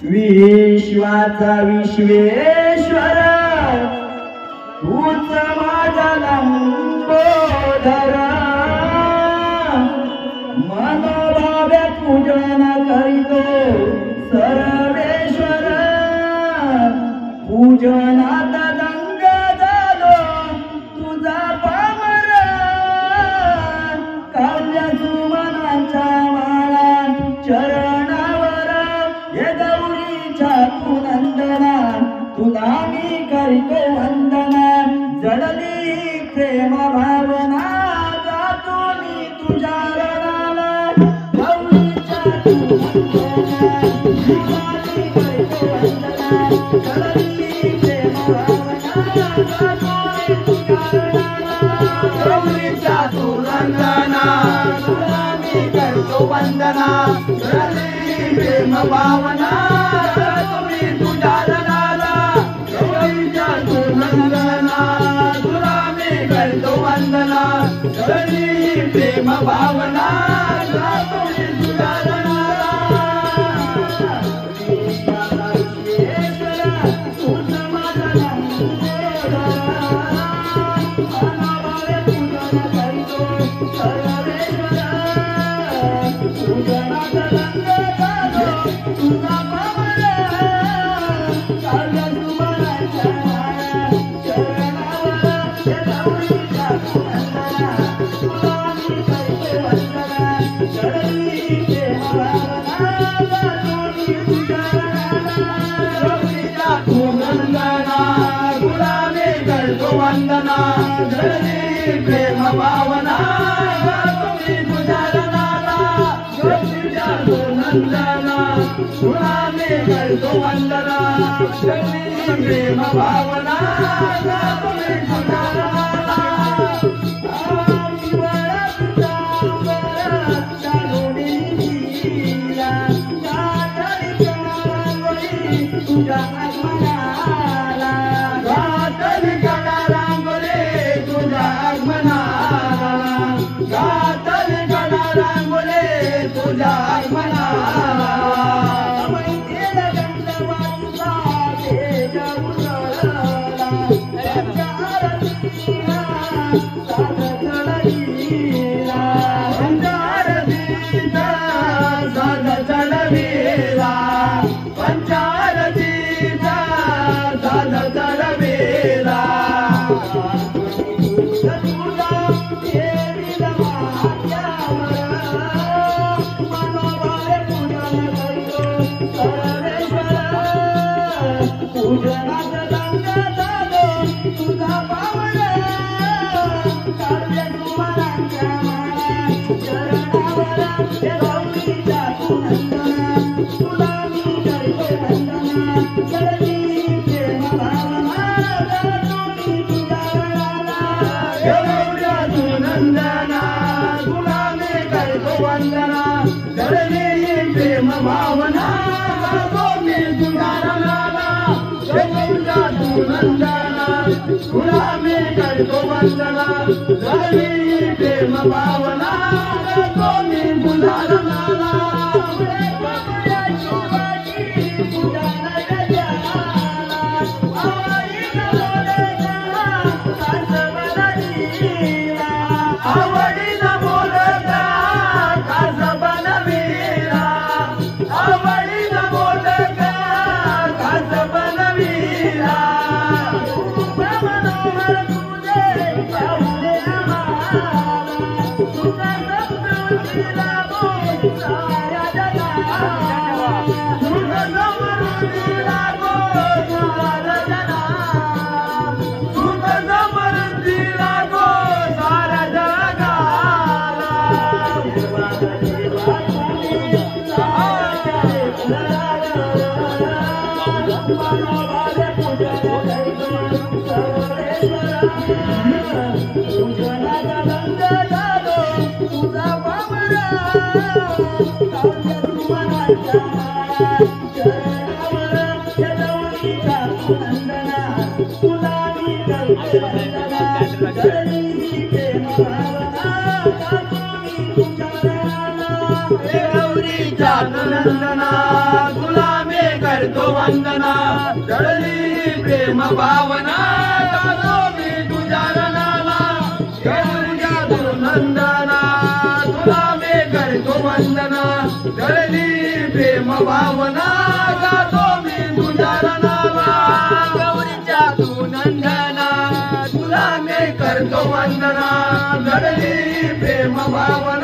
विश्वाचा विश्वेश्वर तूच माझा लंबोदर मनोभावे पूजन करीतो सर्वेश्वर पूजनात दंग झालो तुझा पामर काव्य सुमनाच्या माळा चरणावर हे गौरीच्या तू नंदना तुला मी करीतो वंदना जडली प्रेम भावना जातो मी तुझ्या रणाला गौरीच्या तू नंदना तुला मी करीतो वंदना जडली प्रेम भावना जातो मी तुझ्या रणाला गौरीच्या तू नंदना तुला मी करतो वंदना जडली प्रेम भावना जातो मी तुझ्या रणाला गौरीच्या तू नंदना तुला मी करतो वंदना जडली प्रेम भावना जातो मी तुझ्या रणाला तूच माझा लंबोदर मनोभावे पूजन करीतो सर्वेश्वर पूजनात रंग झालो तुझा पामर काव्य सुमनाच्या माळा चरणावर हे गौरीच्या तू नंदना तुला मी करतो वंदना जडली प्रेम भावना जातो मी तुझ्या रणाला गौरीच्या तू नंदना तुला मी करतो वंदना जडली प्रेम भावना जातो मी तुझ्या रणाला गौरीच्या तू नंदना तुला मी करतो वंदना जडली प्रेम भावना जातो मी तुझ्या रणाला तुझ्या आगमनाला गातली कडा रांगोली तुझ्या आगमनाला गातली कडा रांगोली तुझ्या आगमनाला मैत्रीला गंधवाचा तेज उजळला त्यांच्या आरतीला साध चढविला त्यांच्या आरतीला साध चढविला पंचारतीचा साध चढविला तुझा देवीला माझ्यावर मनोभावे पूजन करीतो सर्वेश्वर पूजनात रंग झालो तुझा पावन काव्य सुमनाच्या माळा चरणावर हे गौरीच्या तू नंदना तुला मी करतो वंदना जडली प्रेम भावना जातो मी तुझ्या रणाला हे गौरीच्या तू नंदना तुला मी करतो वंदना जडली प्रेम भावना जातो मी तुझ्या रणाला हे गौरीच्या तू नंदना तुला मी करतो वंदना जडली प्रेम भावना जातो मी तुझ्या रणाला आवडीला बोलता कास बनविला आवडीला बोलता कास बनविला मनोहर तुझे पाहुणे आम्हाला तुझा समृद्धीला बोल साऱ्या जगाला तुझा समृद्धीला बोल साऱ्या जगाला तुझा समृद्धीला बोल साऱ्या जगाला मनोभावे पूजन करीतो सर्वेश्वर पूजनाचा रंग झालो तुझा पामर काव्य सुमनाच्या माळा चरणावर हे गौरीच्या तू नंदना तुला मी करतो वंदना जडली प्रेम भावना जातो मी तुझ्या रणाला हे गौरीच्या तू नंदना तुला मी करतो वंदना जडली प्रेम भावना गातो मी तुझ्या रणाला तुझ्या नंदना तुला मी करतो वंदना जडली प्रेम भावना गातो मी तुझ्या रणाला गौरीच्या तू नंदना तुला मी करतो वंदना जडली प्रेम भावना